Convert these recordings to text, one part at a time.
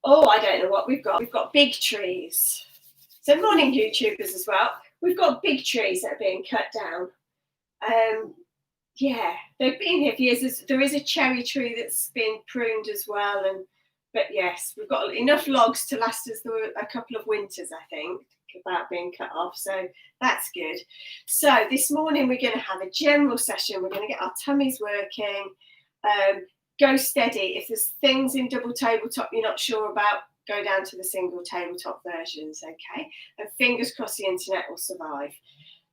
Oh, I don't know what we've got. We've got big trees. So morning YouTubers as well. We've got big trees that are being cut down. Yeah, they've been here for years. There is a cherry tree that's been pruned as well. But yes, we've got enough logs to last us a couple of winters, I think, without being cut off. So that's good. So this morning we're going to have a general session. We're going to get our tummies working. Go steady. If there's things in double tabletop you're not sure about, go down to the single tabletop versions, okay? And fingers crossed the internet will survive.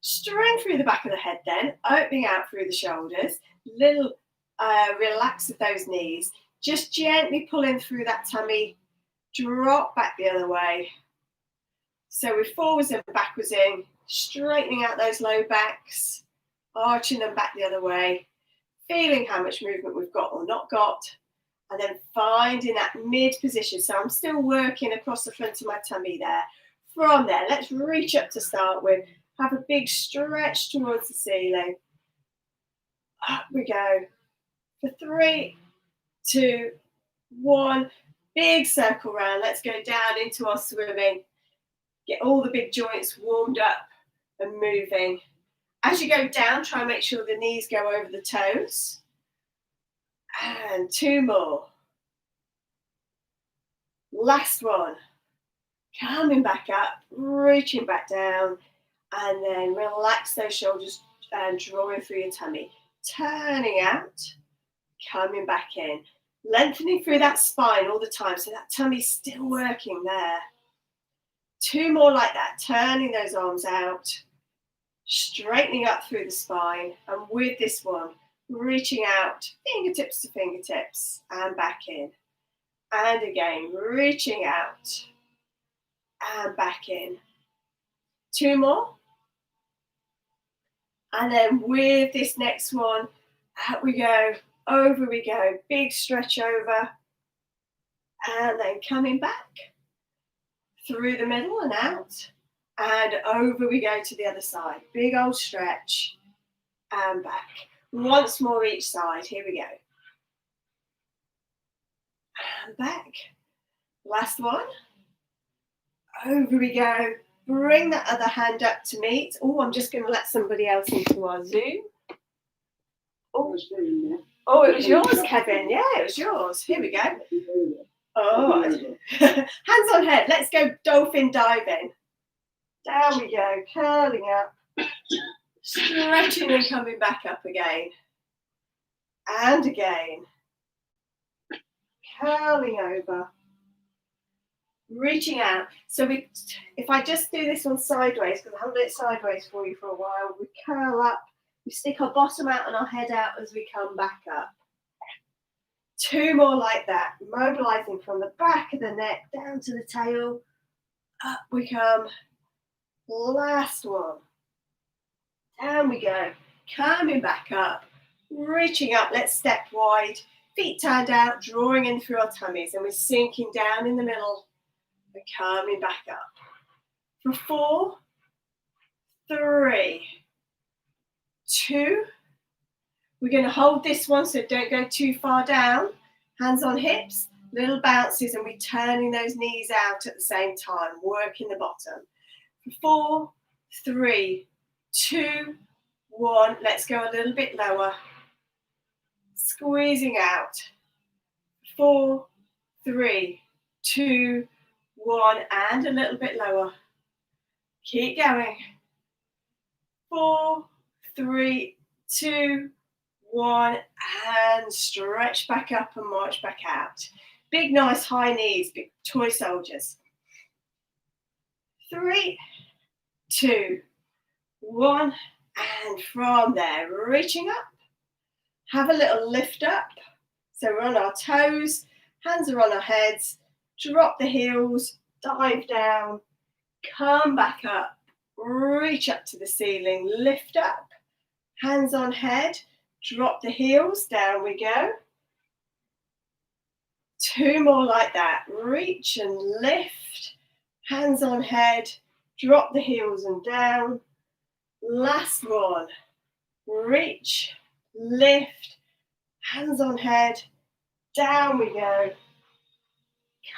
Straight through the back of the head then, opening out through the shoulders, little relax of those knees, just gently pulling through that tummy, drop back the other way. So we're forwards and backwards in, straightening out those low backs, arching them back the other way, feeling how much movement we've got or not got, and then finding that mid position. So I'm still working across the front of my tummy there. From there, let's reach up to start with. Have a big stretch towards the ceiling. Up we go. For 3, 2, 1. Big circle round. Let's go down into our swimming. Get all the big joints warmed up and moving. As you go down, try and make sure the knees go over the toes. And 2 more. Last one. Coming back up, reaching back down. And then relax those shoulders and drawing through your tummy. Turning out, coming back in. Lengthening through that spine all the time so that tummy's still working there. 2 more like that. Turning those arms out. Straightening up through the spine. And with this one, reaching out, fingertips to fingertips. And back in. And again, reaching out. And back in. 2 more. And then with this next one, out we go, over we go, big stretch over, and then coming back through the middle and out, and over we go to the other side. Big old stretch, and back. Once more each side, here we go. And back. Last one. Over we go. Bring that other hand up to meet. Oh, I'm just going to let somebody else into our Zoom. Oh, it was yours, Kevin. Yeah, it was yours. Here we go. Oh, hands on head. Let's go dolphin diving. Down we go, curling up, stretching and coming back up again. And again. Curling over. Reaching out. So if I just do this one sideways, because I haven't done it sideways for you for a while, we curl up, we stick our bottom out and our head out as we come back up. 2 more like that, mobilizing from the back of the neck down to the tail. Up we come. Last one. Down we go. Coming back up, reaching up. Let's step wide, feet turned out, drawing in through our tummies, and we're sinking down in the middle. We're coming back up. For 4, 3, 2. We're going to hold this one, so don't go too far down. Hands on hips, little bounces, and we're turning those knees out at the same time, working the bottom. For 4, 3, 2, 1. Let's go a little bit lower. Squeezing out. 4, 3, 2, 1, and a little bit lower. Keep going. 4, 3, 2, 1, and stretch back up and march back out. Big, nice high knees, big toy soldiers. 3, 2, 1, and from there, reaching up. Have a little lift up. So we're on our toes, hands are on our heads. Drop the heels, dive down, come back up, reach up to the ceiling, lift up, hands on head, drop the heels, down we go. 2 more like that, reach and lift, hands on head, drop the heels and down. Last one, reach, lift, hands on head, down we go.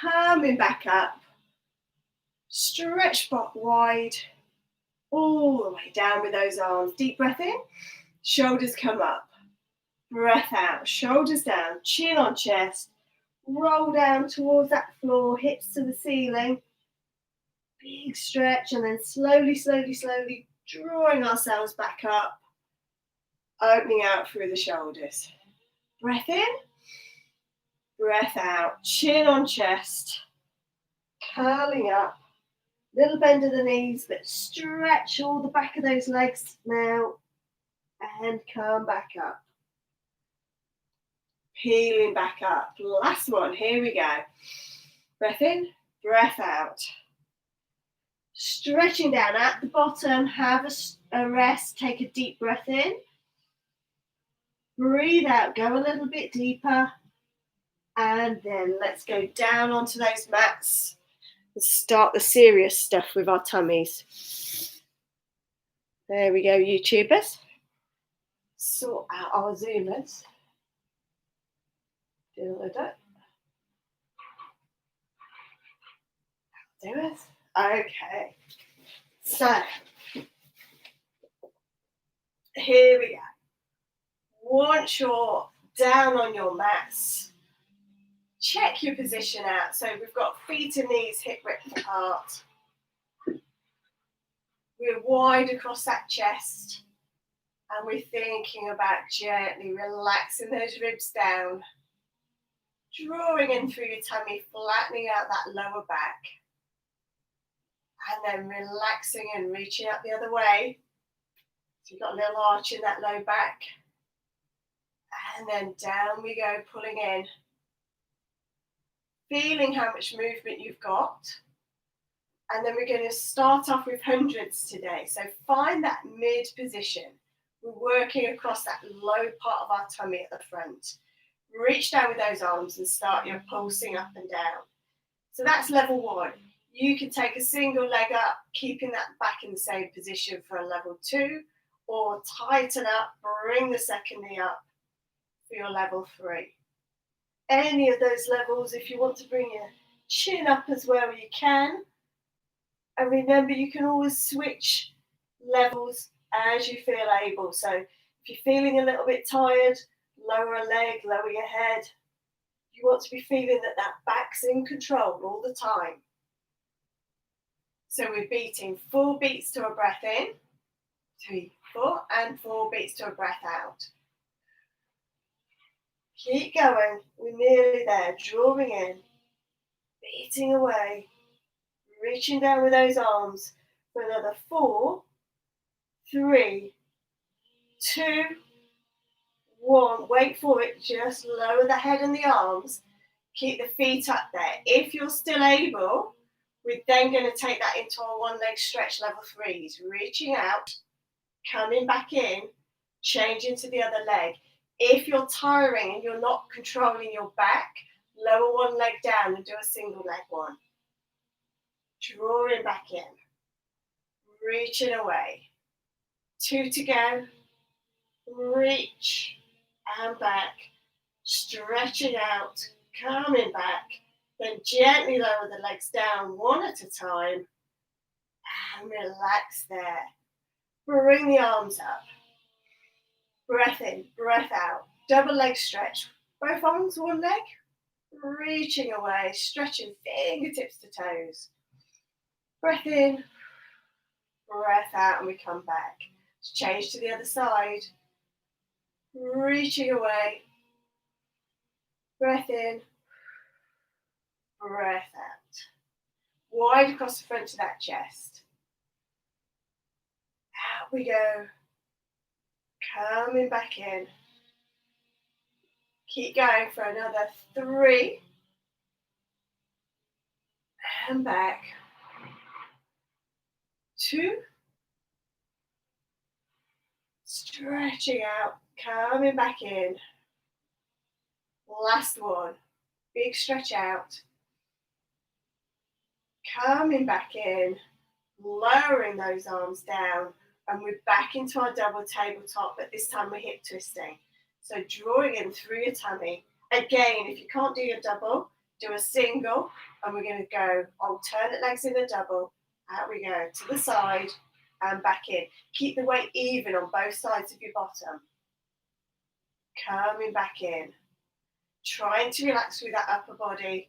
Coming back up. Stretch back wide. All the way down with those arms. Deep breath in. Shoulders come up. Breath out. Shoulders down. Chin on chest. Roll down towards that floor. Hips to the ceiling. Big stretch. And then slowly, slowly, slowly drawing ourselves back up. Opening out through the shoulders. Breath in. Breath out. Chin on chest. Curling up. Little bend of the knees, but stretch all the back of those legs now. And come back up. Peeling back up. Last one. Here we go. Breath in. Breath out. Stretching down at the bottom. Have a rest. Take a deep breath in. Breathe out. Go a little bit deeper. And then let's go down onto those mats. Let's start the serious stuff with our tummies. There we go, YouTubers. Sort out our Zoomers. Do it. Do it. Okay. So, here we go. Once you're down on your mats, check your position out. So we've got feet and knees hip width apart. We're wide across that chest. And we're thinking about gently relaxing those ribs down. Drawing in through your tummy, flattening out that lower back. And then relaxing and reaching out the other way. So you've got a little arch in that low back. And then down we go, pulling in. Feeling how much movement you've got. And then we're going to start off with hundreds today. So find that mid position. We're working across that low part of our tummy at the front. Reach down with those arms and start your pulsing up and down. So that's level 1. You can take a single leg up, keeping that back in the same position for a level 2, or tighten up, bring the second knee up for your level 3. Any of those levels, if you want to bring your chin up as well, you can. And remember, you can always switch levels as you feel able. So if you're feeling a little bit tired, lower a leg, lower your head. You want to be feeling that that back's in control all the time. So we're beating 4 beats to a breath in, 3, 4, and 4 beats to a breath out. Keep going. We're nearly there. Drawing in, beating away, reaching down with those arms for another 4, 3, 2, 1. Wait for it. Just lower the head and the arms. Keep the feet up there. If you're still able, we're then going to take that into our one leg stretch, level 3s. Reaching out, coming back in, changing to the other leg. If you're tiring and you're not controlling your back, lower one leg down and do a single leg one. Drawing back in, reaching away. 2 to go. Reach and back, stretching out, coming back. Then gently lower the legs down 1 at a time and relax there. Bring the arms up. Breath in, breath out. Double leg stretch. Both arms, one leg. Reaching away, stretching fingertips to toes. Breath in, breath out, and we come back. Change to the other side. Reaching away. Breath in, breath out. Wide across the front of that chest. Out we go. Coming back in. Keep going for another 3. And back. 2. Stretching out. Coming back in. Last one. Big stretch out. Coming back in. Lowering those arms down. And we're back into our double tabletop, but this time we're hip twisting. So drawing in through your tummy. Again, if you can't do your double, Do a single, and we're going to go alternate legs in a double. Out we go, to the side and back in. Keep the weight even on both sides of your bottom. Coming back in. Trying to relax through that upper body.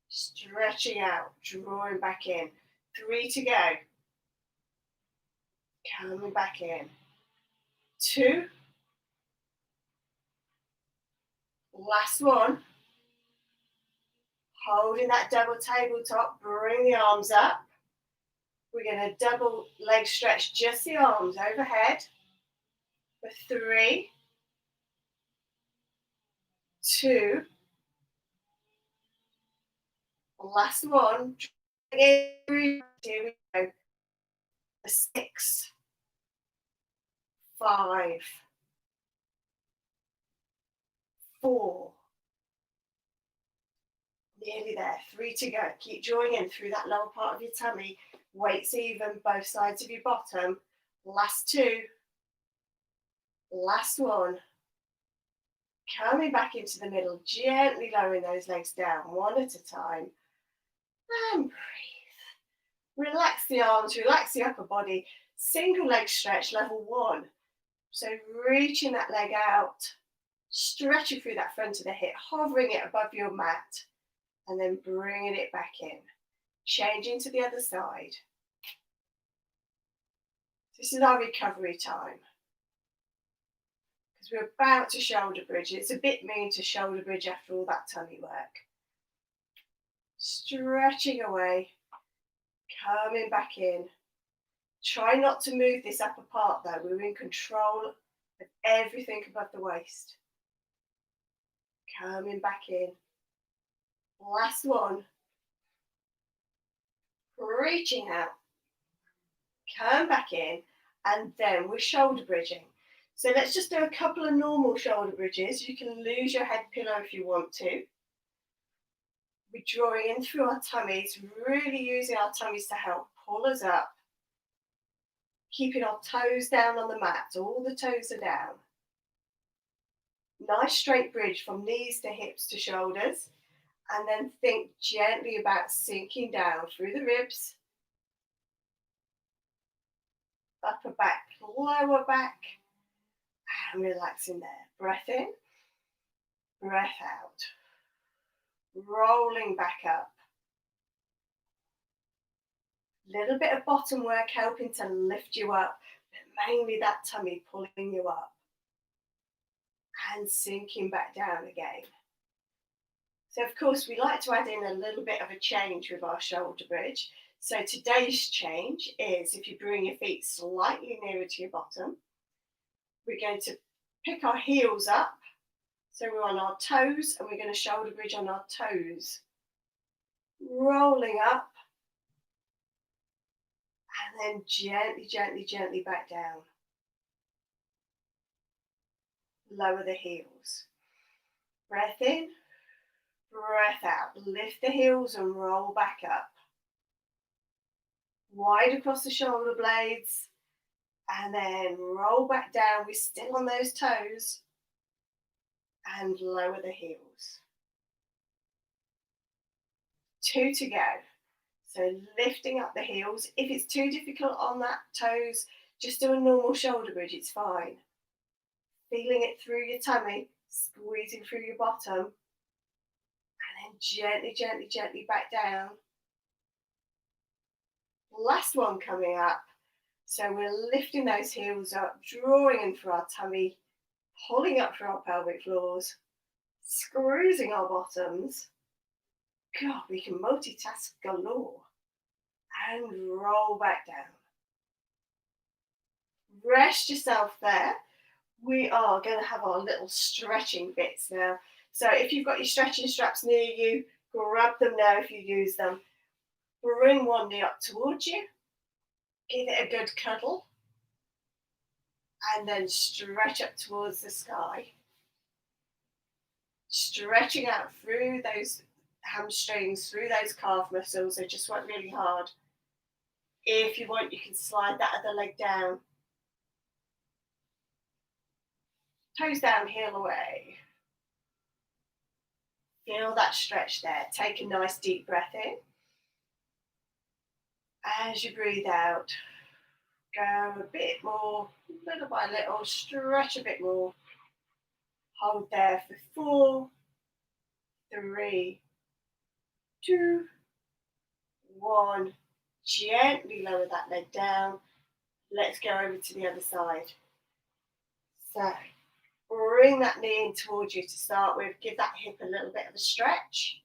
Stretching out, drawing back in. 3 to go. Coming back in. 2. Last one. Holding that double tabletop, bring the arms up. We're going to double leg stretch, just the arms overhead. For 3, 2. Last one. Here we go. 6, 5, 4. Nearly there. 3 to go. Keep drawing in through that lower part of your tummy. Weights even, both sides of your bottom. Last 2. Last one. Coming back into the middle, gently lowering those legs down, one at a time. And breathe. Relax the arms, relax the upper body. Single leg stretch, level 1. So reaching that leg out, stretching through that front of the hip, hovering it above your mat, and then bringing it back in. Changing to the other side. This is our recovery time. Because we're about to shoulder bridge. It's a bit mean to shoulder bridge after all that tummy work. Stretching away, coming back in. Try not to move this upper part though. We're in control of everything above the waist. Coming back in. Last one. Reaching out. Come back in. And then we're shoulder bridging. So let's just do a couple of normal shoulder bridges. You can lose your head pillow if you want to. We're drawing in through our tummies, really using our tummies to help pull us up. Keeping our toes down on the mat, all the toes are down. Nice straight bridge from knees to hips to shoulders. And then think gently about sinking down through the ribs. Upper back, lower back. And relaxing there. Breath in, breath out. Rolling back up. Little bit of bottom work helping to lift you up, but mainly that tummy pulling you up. And sinking back down again. So of course we like to add in a little bit of a change with our shoulder bridge. So today's change is if you bring your feet slightly nearer to your bottom, we're going to pick our heels up. So we're on our toes and we're going to shoulder bridge on our toes. Rolling up. And then gently, gently, gently back down. Lower the heels. Breath in, breath out. Lift the heels and roll back up. Wide across the shoulder blades. And then roll back down. We're still on those toes. And lower the heels. 2 to go. So lifting up the heels. If it's too difficult on that toes, just do a normal shoulder bridge, it's fine. Feeling it through your tummy, squeezing through your bottom. And then gently, gently, gently back down. Last one coming up. So we're lifting those heels up, drawing in through our tummy, pulling up through our pelvic floors, squeezing our bottoms. God, we can multitask galore. And roll back down. Rest yourself there. We are going to have our little stretching bits now. So if you've got your stretching straps near you, grab them now if you use them. Bring one knee up towards you. Give it a good cuddle. And then stretch up towards the sky. Stretching out through those hamstrings, through those calf muscles. They just work really hard. If you want, you can slide that other leg down. Toes down, heel away. Feel that stretch there. Take a nice deep breath in. As you breathe out, go a bit more, little by little, stretch a bit more. Hold there for 4, 3, 2, 1. Gently lower that leg down. Let's go over to the other side. So, bring that knee in towards you to start with. Give that hip a little bit of a stretch.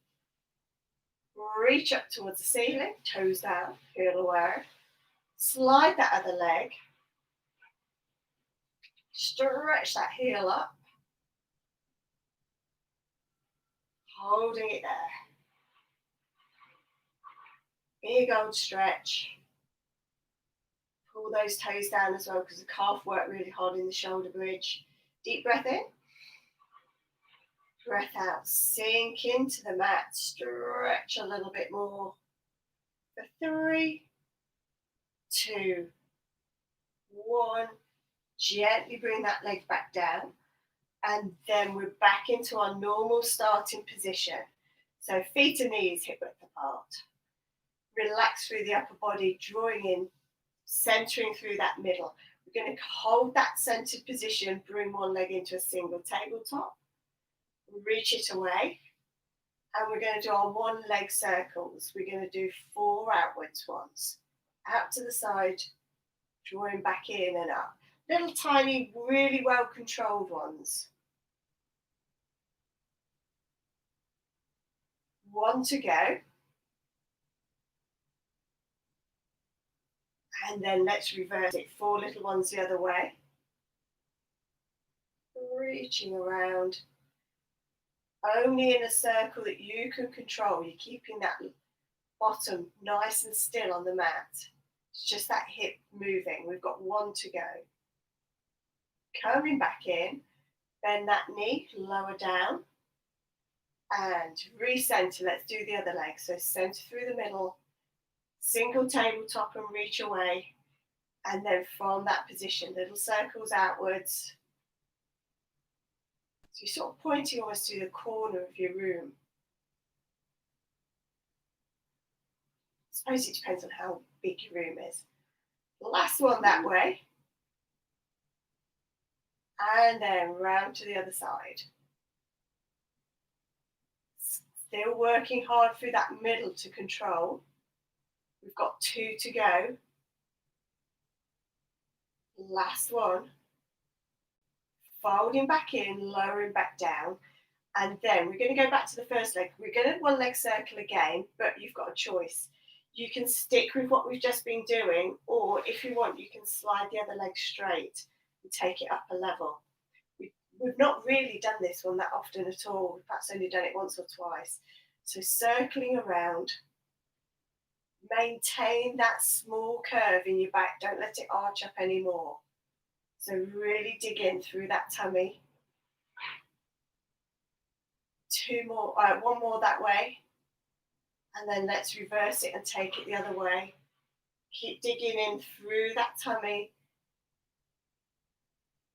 Reach up towards the ceiling, toes down, heel away. Slide that other leg. Stretch that heel up. Holding it there. Big old stretch. Pull those toes down as well because the calf worked really hard in the shoulder bridge. Deep breath in. Breath out. Sink into the mat. Stretch a little bit more. For 3, 2, 1. Gently bring that leg back down. And then we're back into our normal starting position. So feet and knees hip width apart. Relax through the upper body, drawing in, centering through that middle. We're going to hold that centered position, bring one leg into a single tabletop, reach it away, and we're going to do our 1 leg circles. We're going to do 4 outwards ones. Out to the side, drawing back in and up. Little tiny, really well controlled ones. 1 to go. And then let's reverse it. 4 little ones the other way. Reaching around. Only in a circle that you can control. You're keeping that bottom nice and still on the mat. It's just that hip moving. We've got 1 to go. Coming back in. Bend that knee, lower down. And recenter. Let's do the other leg. So center through the middle. Single tabletop and reach away. And then from that position, little circles outwards. So you're sort of pointing almost to the corner of your room. I suppose it depends on how big your room is. Last one that way. And then round to the other side. Still working hard through that middle to control. We've got 2 to go. Last one. Folding back in, lowering back down. And then we're going to go back to the first leg. We're going to 1 leg circle again, but you've got a choice. You can stick with what we've just been doing, or if you want, you can slide the other leg straight and take it up a level. We've not really done this one that often at all. We've perhaps only done it once or twice. So circling around. Maintain that small curve in your back. Don't let it arch up anymore. So really dig in through that tummy. 2 more, 1 more that way. And then let's reverse it and take it the other way. Keep digging in through that tummy.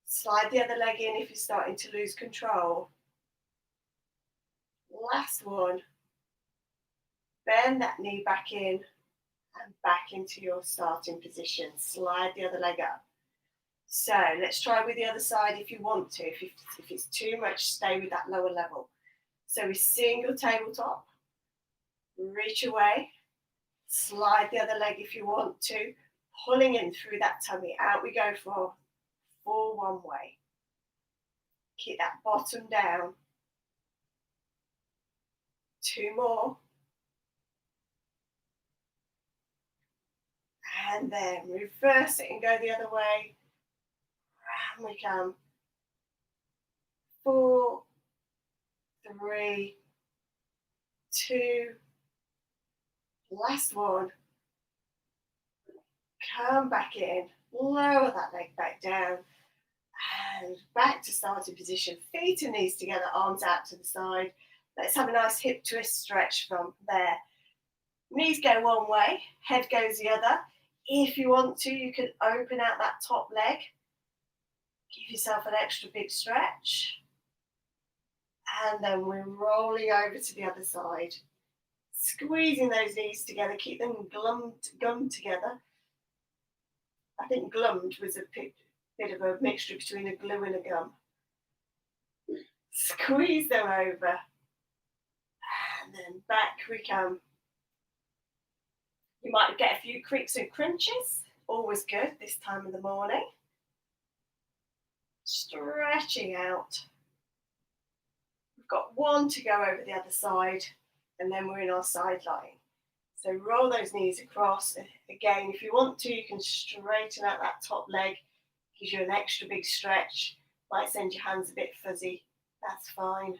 Slide the other leg in if you're starting to lose control. Last one. Bend that knee back in. And back into your starting position. Slide the other leg up. So let's try with the other side if you want to. If it's too much, stay with that lower level. So we single tabletop. Reach away. Slide the other leg if you want to. Pulling in through that tummy. Out we go for 4 one way. Keep that bottom down. 2 more. And then reverse it and go the other way. Round we come. 4, 3, 2. Last one. Come back in. Lower that leg back down. And back to starting position. Feet and knees together, arms out to the side. Let's have a nice hip twist stretch from there. Knees go one way, head goes the other. If you want to, you can open out that top leg. Give yourself an extra big stretch. And then we're rolling over to the other side. Squeezing those knees together, keep them gummed together. I think glummed was a bit of a mixture between a glue and a gum. Squeeze them over. And then back we come. You might get a few creaks and crunches. Always good this time of the morning. Stretching out. We've got one to go over the other side, and then we're in our side lying. So roll those knees across. Again, if you want to, you can straighten out that top leg. Gives you an extra big stretch. Might send your hands a bit fuzzy. That's fine.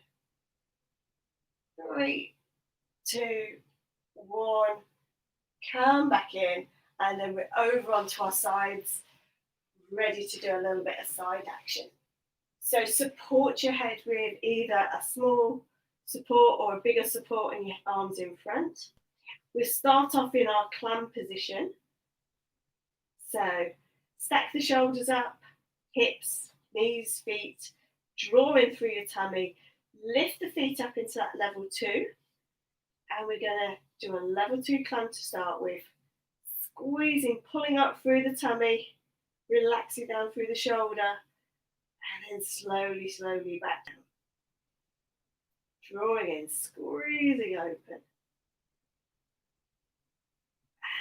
3, 2, 1. Come back in, and then we're over onto our sides, ready to do a little bit of side action. So support your head with either a small support or a bigger support and your arms in front. We'll start off in our clam position. So stack the shoulders up, hips, knees, feet, draw in through your tummy, lift the feet up into that level 2, and we're going to do a level 2 clam to start with. Squeezing, pulling up through the tummy, relaxing down through the shoulder, and then slowly, slowly back down. Drawing in, squeezing open,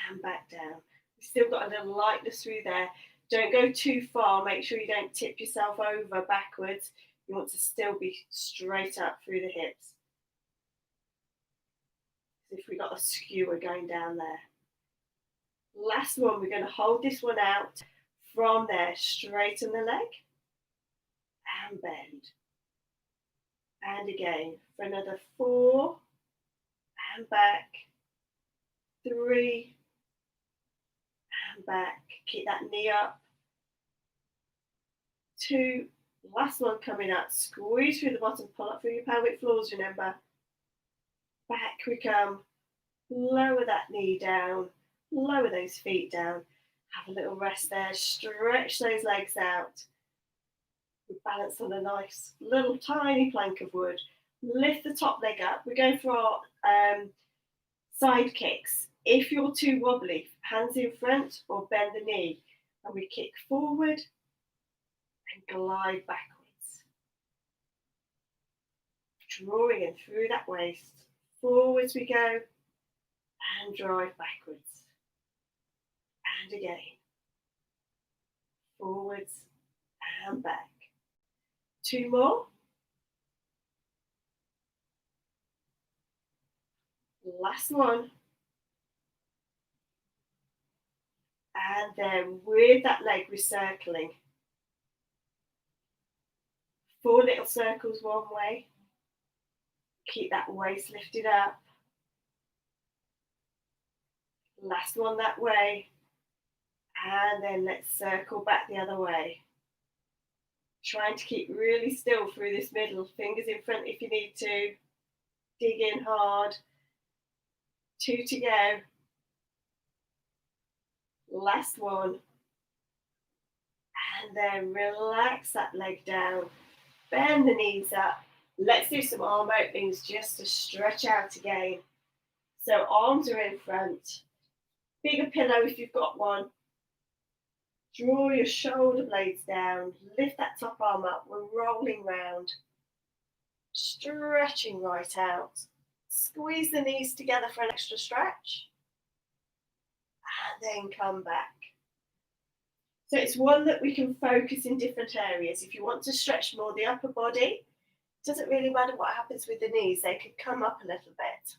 and back down. We've still got a little lightness through there. Don't go too far. Make sure you don't tip yourself over backwards. You want to still be straight up through the hips. As if we got a skewer going down there. Last one, we're going to hold this one out. From there, straighten the leg and bend. And again, for another 4, and back, 3, and back. Keep that knee up. 2, last one coming up. Squeeze through the bottom, pull up through your pelvic floors, remember. Back we come. Lower that knee down. Lower those feet down. Have a little rest there. Stretch those legs out. We balance on a nice little tiny plank of wood. Lift the top leg up. We're going for our side kicks. If you're too wobbly, hands in front or bend the knee. And we kick forward and glide backwards. Drawing in through that waist. Forwards we go and drive backwards. And again. Forwards and back. 2 more. Last one. And then with that leg, we're circling. 4 little circles one way. Keep that waist lifted up. Last one that way. And then let's circle back the other way. Trying to keep really still through this middle. Fingers in front if you need to. Dig in hard. 2 to go. Last one. And then relax that leg down. Bend the knees up. Let's do some arm openings just to stretch out again. So arms are in front. Bigger pillow if you've got one. Draw your shoulder blades down. Lift that top arm up. We're rolling round. Stretching right out. Squeeze the knees together for an extra stretch. And then come back. So it's one that we can focus in different areas. If you want to stretch more the upper body, it doesn't really matter what happens with the knees. They could come up a little bit.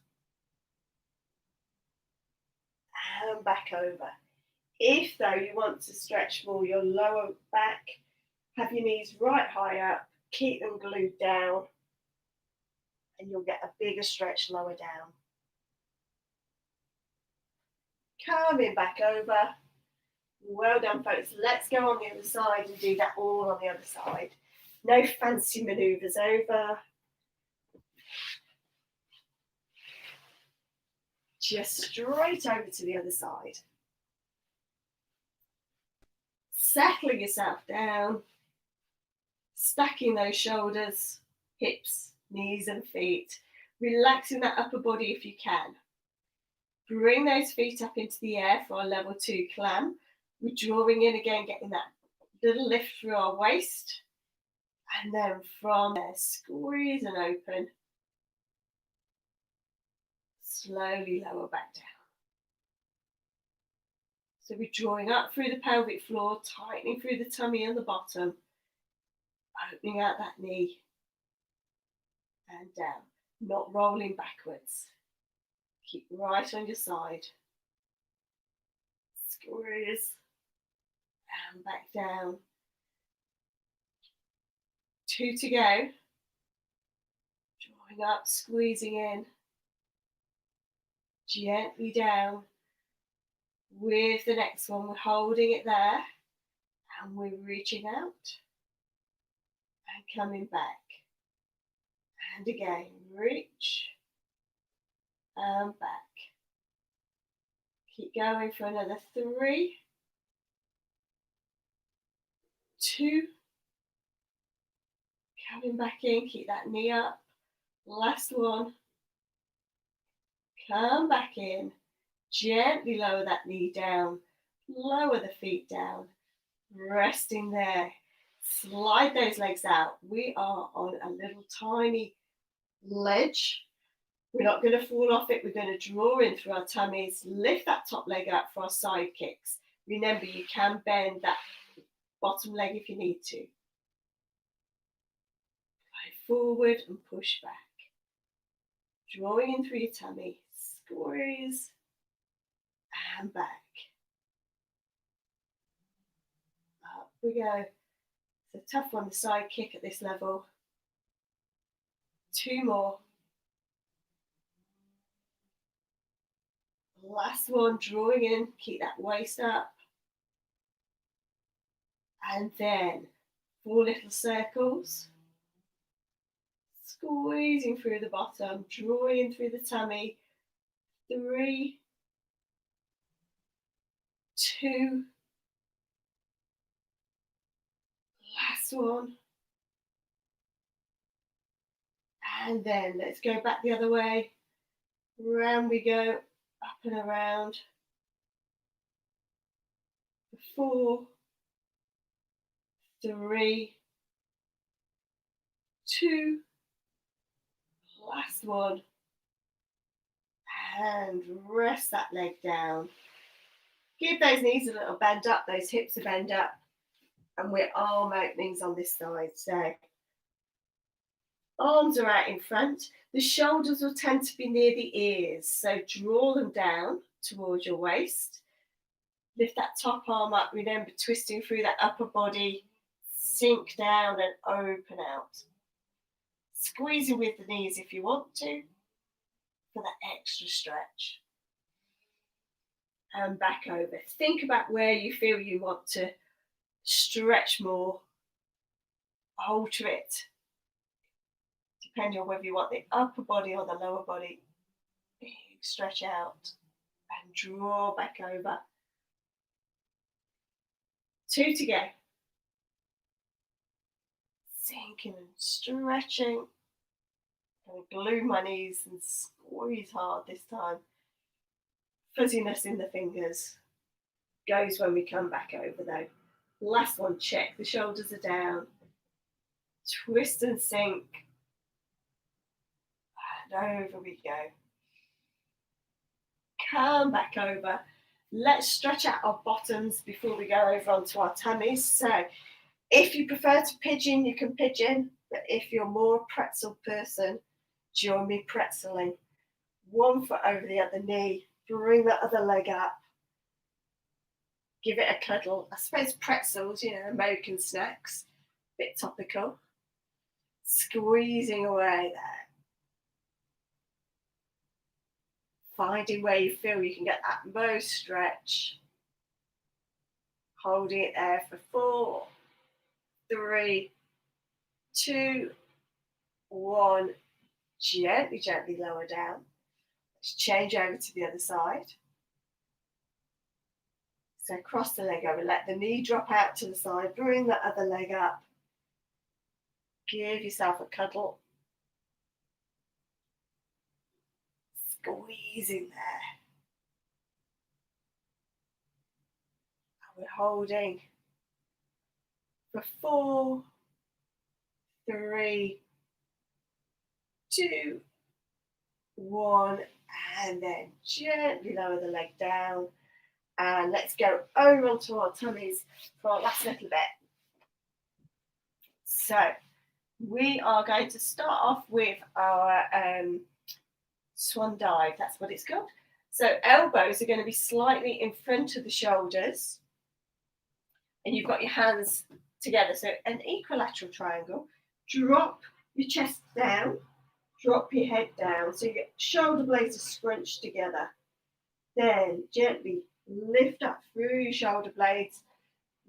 And back over. If, though, you want to stretch more your lower back, have your knees right high up, keep them glued down, and you'll get a bigger stretch lower down. Coming back over. Well done, folks. Let's go on the other side and do that all on the other side. No fancy manoeuvres over. Just straight over to the other side. Settling yourself down. Stacking those shoulders, hips, knees and feet. Relaxing that upper body if you can. Bring those feet up into the air for our level 2 climb. We're drawing in again, getting that little lift through our waist. And then from there, squeeze and open. Slowly lower back down. So we're drawing up through the pelvic floor, tightening through the tummy and the bottom, opening out that knee and down, not rolling backwards. Keep right on your side. Squeeze and back down. 2 to go. Drawing up, squeezing in. Gently down. With the next one, we're holding it there and we're reaching out and coming back. And again, reach and back. Keep going for another 3, 2, coming back in, keep that knee up. Last one, come back in. Gently lower that knee down, lower the feet down, resting there. Slide those legs out. We are on a little tiny ledge. We're not going to fall off it. We're going to draw in through our tummies, lift that top leg up for our side kicks. Remember, you can bend that bottom leg if you need to. Glide forward and push back. Drawing in through your tummy, squeeze. And back. Up we go. It's a tough one, the side kick at this level. 2 more. Last one, drawing in, keep that waist up. And then 4 little circles. Squeezing through the bottom, drawing in through the tummy. 3, 2, last one, and then let's go back the other way, round we go, up and around, 4, 3, 2, last one, and rest that leg down. Give those knees a little bend up, those hips a bend up, and we're arm openings on this side. So arms are out in front. The shoulders will tend to be near the ears, so draw them down towards your waist. Lift that top arm up, remember twisting through that upper body, sink down and open out. Squeezing with the knees if you want to, for that extra stretch. And back over. Think about where you feel you want to stretch more, alter it, depending on whether you want the upper body or the lower body. Big stretch out and draw back over. 2 to go. Sinking and stretching. I'm going to glue my knees and squeeze hard this time. Fuzziness in the fingers goes when we come back over though. Last one, check. The shoulders are down. Twist and sink. And over we go. Come back over. Let's stretch out our bottoms before we go over onto our tummies. So if you prefer to pigeon, you can pigeon. But if you're more a pretzel person, join me pretzeling. 1 foot over the other knee. Bring that other leg up. Give it a cuddle. I suppose pretzels, American snacks. Bit topical. Squeezing away there. Finding where you feel you can get that most stretch. Holding it there for 4, 3, 2, 1. Gently, gently lower down. Let's change over to the other side. So cross the leg over, let the knee drop out to the side, bring the other leg up. Give yourself a cuddle. squeezing there. And we're holding for 4, 3, 2, 1, and then gently lower the leg down. And let's go over onto our tummies for our last little bit. So we are going to start off with our swan dive. That's what it's called. So elbows are going to be slightly in front of the shoulders. And you've got your hands together. So an equilateral triangle. Drop your chest down. Drop your head down. So your shoulder blades are scrunched together. Then gently lift up through your shoulder blades.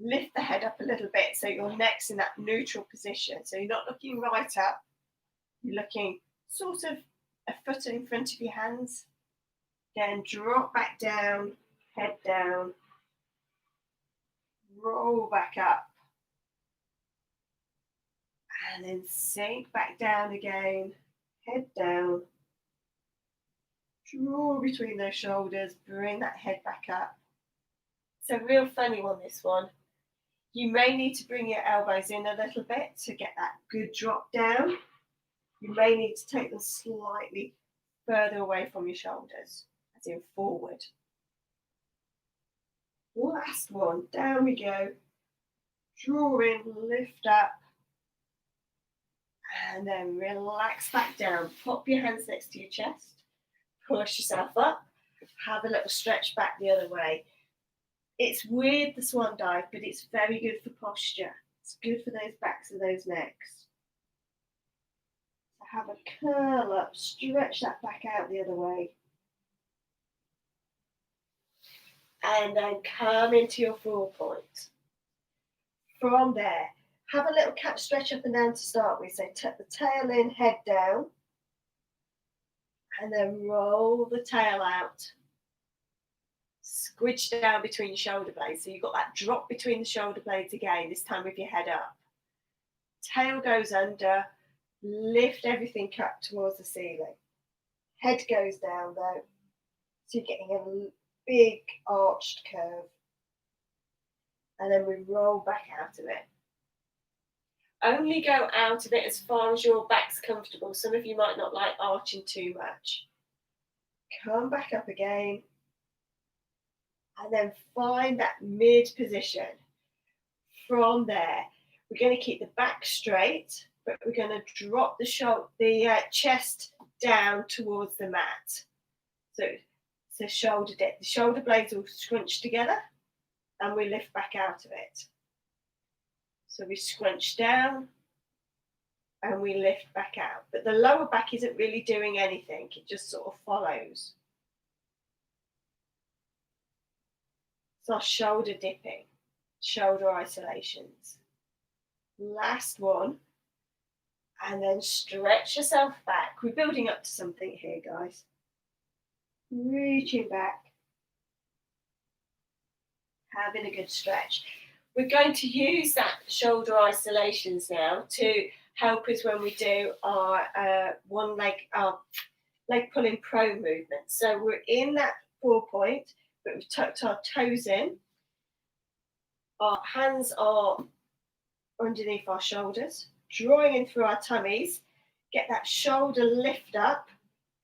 Lift the head up a little bit so your neck's in that neutral position. So you're not looking right up. You're looking sort of a foot in front of your hands. Then drop back down, head down. Roll back up. And then sink back down again. Head down. Draw between those shoulders. Bring that head back up. It's a real funny one, this one. You may need to bring your elbows in a little bit to get that good drop down. You may need to take them slightly further away from your shoulders, as in forward. Last one, down we go. Draw in, lift up, and then relax back down. Pop your hands next to your chest. Push yourself up. Have a little stretch back the other way. It's weird, the swan dive, but it's very good for posture. It's good for those backs and those necks. So have a curl up, stretch that back out the other way. And then come into your 4 point. From there, have a little cat stretch up and down to start with. So tuck the tail in, head down. And then roll the tail out. Squidge down between your shoulder blades. So you've got that drop between the shoulder blades again, this time with your head up. Tail goes under. Lift everything up towards the ceiling. Head goes down though. So you're getting a big arched curve. And then we roll back out of it. Only go out of it as far as your back's comfortable. Some of you might not like arching too much. Come back up again. And then find that mid position. From there, we're going to keep the back straight, but we're going to drop the chest down towards the mat. So the shoulder blades all scrunch together, and we lift back out of it. So we scrunch down, and we lift back out. But the lower back isn't really doing anything. It just sort of follows. It's our shoulder dipping, shoulder isolations. Last one. And then stretch yourself back. We're building up to something here, guys. Reaching back. Having a good stretch. We're going to use that shoulder isolations now to help us when we do our leg pulling pro movement. So we're in that 4 point, but we've tucked our toes in. Our hands are underneath our shoulders, drawing in through our tummies. Get that shoulder lift up,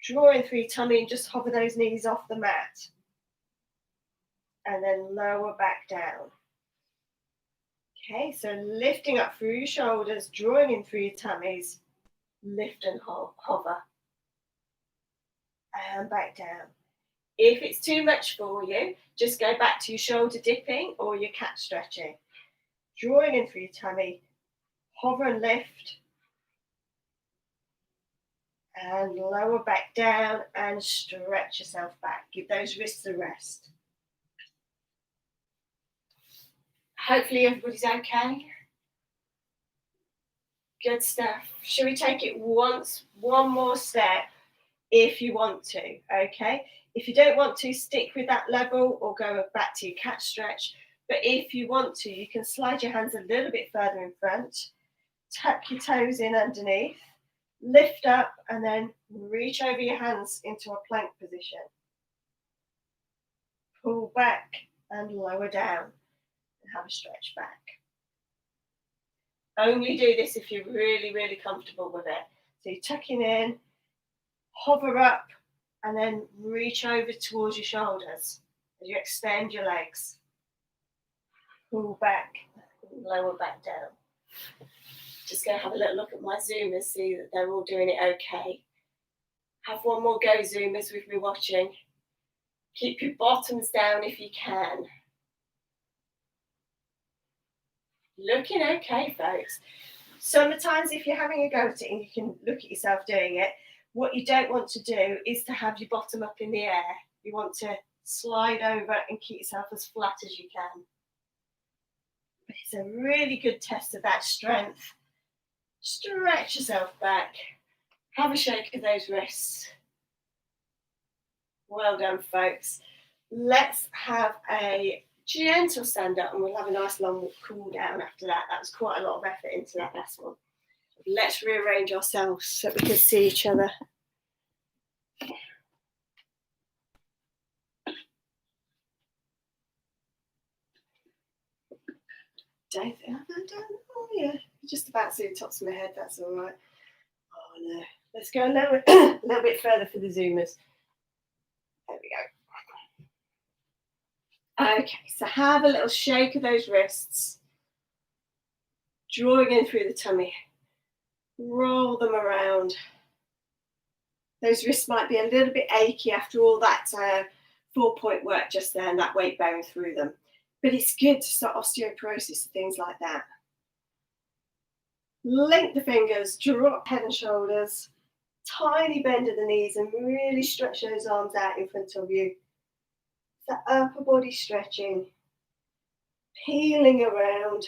drawing through your tummy and just hover those knees off the mat. And then lower back down. Okay, so lifting up through your shoulders, drawing in through your tummies, lift and hover. And back down. If it's too much for you, just go back to your shoulder dipping or your cat stretching. Drawing in through your tummy, hover and lift. And lower back down and stretch yourself back. Give those wrists a rest. Hopefully everybody's okay. Good stuff. Shall we take it one more step if you want to, okay? If you don't want to, stick with that level or go back to your cat stretch. But if you want to, you can slide your hands a little bit further in front, tuck your toes in underneath, Lift up and then reach over your hands into a plank position. Pull back and lower down and have a stretch back. Only do this if you're really, really comfortable with it. So you're tucking in, hover up, and then reach over towards your shoulders as you extend your legs. Pull back, lower back down. Just going to have a little look at my Zoomers, see that they're all doing it okay. Have one more go, Zoomers, with me watching. Keep your bottoms down if you can. Looking okay, folks. Sometimes if you're having a go at it and you can look at yourself doing it, what you don't want to do is to have your bottom up in the air. You want to slide over and keep yourself as flat as you can. But it's a really good test of that strength. Stretch yourself back. Have a shake of those wrists. Well done, folks. Let's have a gentle stand up and we'll have a nice long cool down after that. That was quite a lot of effort into that last one. Let's rearrange ourselves so we can see each other. Oh yeah, just about to the tops of my head, that's all right. Oh no, let's go a little bit further for the Zoomers. There we go. Okay, so have a little shake of those wrists. Drawing in through the tummy. Roll them around. Those wrists might be a little bit achy after all that 4-point work just there and that weight bearing through them. But it's good to start osteoporosis and things like that. Link the fingers, drop head and shoulders. Tiny bend of the knees and really stretch those arms out in front of you. The upper body stretching, peeling around.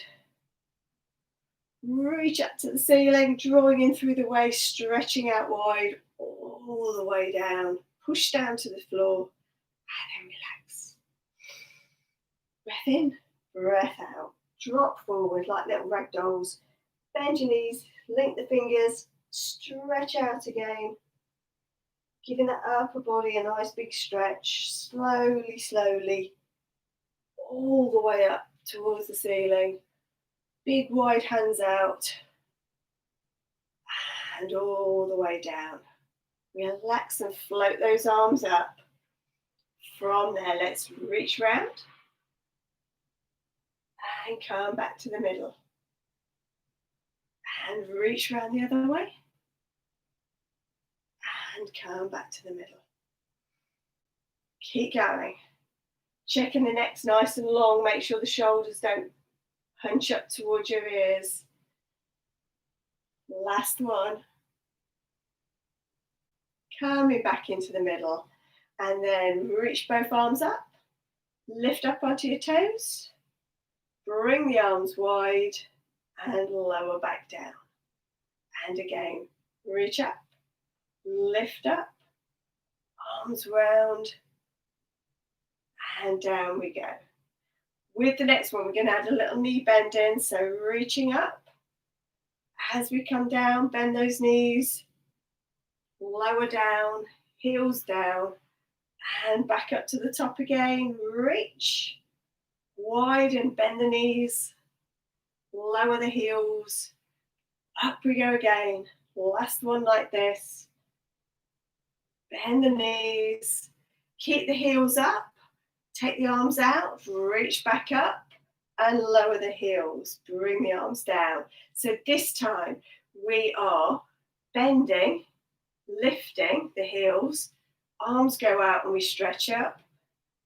Reach up to the ceiling, drawing in through the waist, stretching out wide, all the way down. Push down to the floor, and then relax. Breath in, breath out. Drop forward like little rag dolls. Bend your knees, link the fingers, stretch out again. Giving that upper body a nice big stretch, slowly, slowly, all the way up towards the ceiling. Big wide hands out, and all the way down. Relax and float those arms up. From there, let's reach round and come back to the middle. And reach round the other way. And come back to the middle. Keep going. Checking the neck's nice and long. Make sure the shoulders don't hunch up towards your ears. Last one. Coming back into the middle. And then reach both arms up. Lift up onto your toes. Bring the arms wide. And lower back down. And again, reach up. Lift up, arms round, and down we go. With the next one, we're going to add a little knee bend in, so reaching up. As we come down, bend those knees, lower down, heels down, and back up to the top again. Reach, widen, bend the knees, lower the heels, up we go again. Last one like this. Bend the knees, keep the heels up, take the arms out, reach back up and lower the heels, bring the arms down. So this time we are bending, lifting the heels, arms go out and we stretch up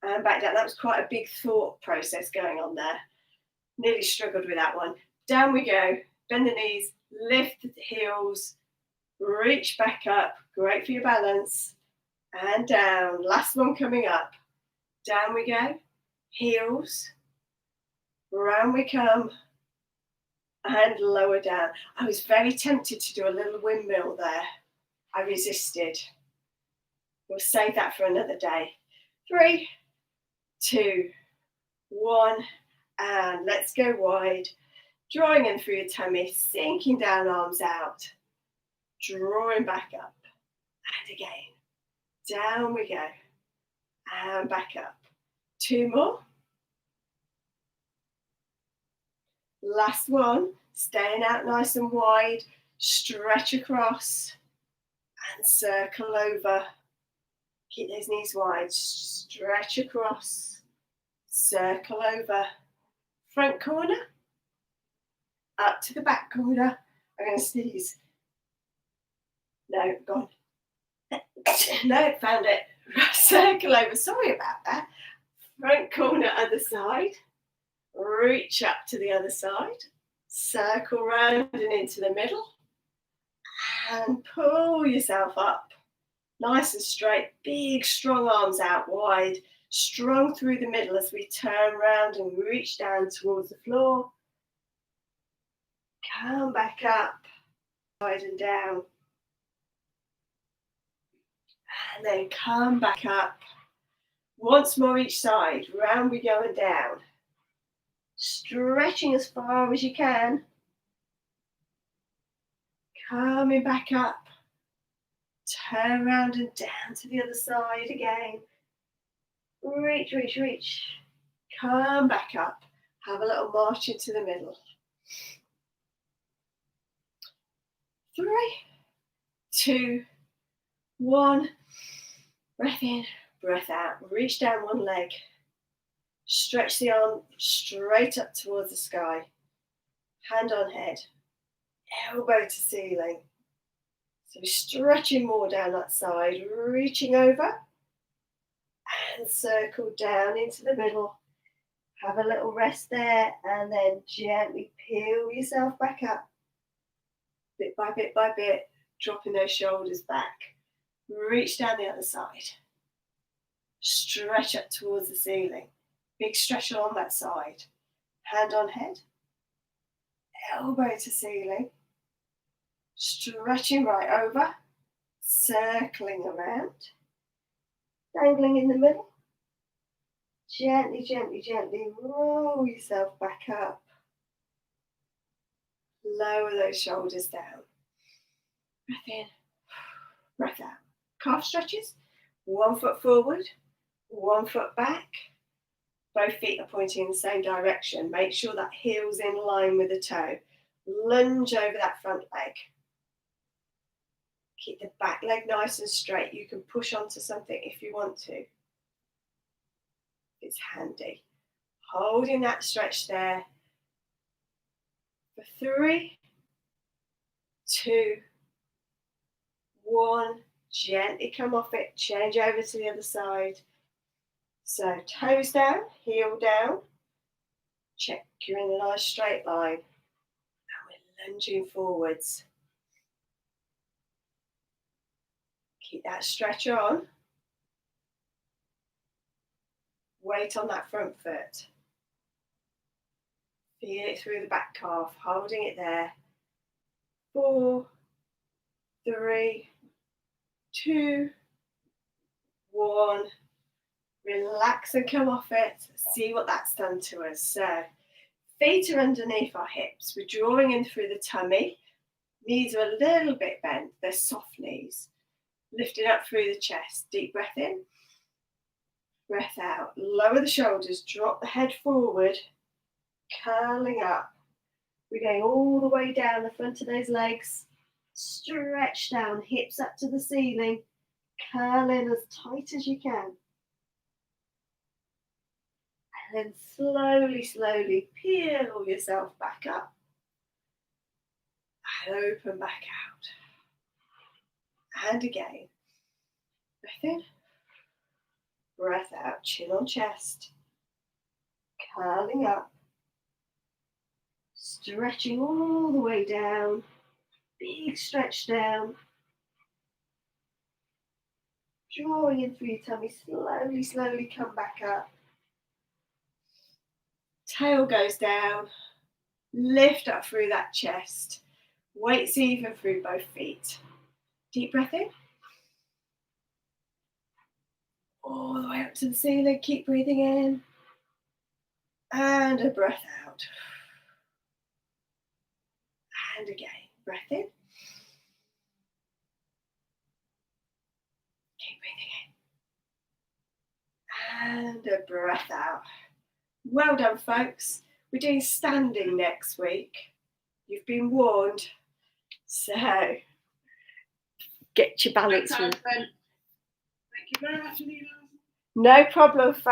and back down. That was quite a big thought process going on there. Nearly struggled with that one. Down we go, bend the knees, lift the heels, reach back up, great for your balance, and down. Last one coming up. Down we go, heels, round we come, and lower down. I was very tempted to do a little windmill there. I resisted. We'll save that for another day. 3, 2, 1, and let's go wide. Drawing in through your tummy, sinking down, arms out. drawing back up. And again, down we go. And back up. 2 more. Last one, staying out nice and wide, stretch across and circle over. Keep those knees wide, stretch across, circle over. Front corner, up to the back corner. I'm going to sneeze. No, gone. No, found it. Circle over, sorry about that. Front corner, other side. Reach up to the other side. Circle round and into the middle. And pull yourself up. Nice and straight. Big, strong arms out wide. Strong through the middle as we turn round and reach down towards the floor. Come back up. Side and down. And then come back up. Once more each side. Round we go and down. Stretching as far as you can. Coming back up. Turn around and down to the other side again. Reach, reach, reach. Come back up. Have a little march into the middle. 3, 2, 1. Breath in, breath out. Reach down one leg. Stretch the arm straight up towards the sky. Hand on head. Elbow to ceiling. So we're stretching more down that side. Reaching over. And circle down into the middle. Have a little rest there. And then gently peel yourself back up. Bit by bit by bit. Dropping those shoulders back. Reach down the other side. Stretch up towards the ceiling. Big stretch along that side. Hand on head. Elbow to ceiling. Stretching right over. Circling around. Dangling in the middle. Gently, gently, gently roll yourself back up. Lower those shoulders down. Breath in. Breath out. Calf stretches. 1 foot forward. 1 foot back. Both feet are pointing in the same direction. Make sure that heel's in line with the toe. Lunge over that front leg. Keep the back leg nice and straight. You can push onto something if you want to. It's handy. Holding that stretch there. For 3, 2, 1. Gently come off it. Change over to the other side. So toes down, heel down. Check you're in a nice straight line. And we're lunging forwards. Keep that stretch on. Weight on that front foot. Feel it through the back calf, holding it there. 4, 3, 2, 1. Relax and come off it. See what that's done to us. So, feet are underneath our hips. We're drawing in through the tummy. Knees are a little bit bent. They're soft knees. Lifting up through the chest. Deep breath in. Breath out. Lower the shoulders. Drop the head forward. Curling up. We're going all the way down the front of those legs. Stretch down. Hips up to the ceiling. Curl in as tight as you can. And then slowly, slowly peel yourself back up. And open back out. And again. Breath in. Breath out. Chin on chest. Curling up. Stretching all the way down. Big stretch down. Drawing in through your tummy. Slowly, slowly come back up. Tail goes down. Lift up through that chest. Weights even through both feet. Deep breath in. All the way up to the ceiling. Keep breathing in. And a breath out. And again. Breath in. and a breath out. Well done, folks. We're doing standing next week. You've been warned. So get your balance. Thank you very much, Nina. No problem, folks.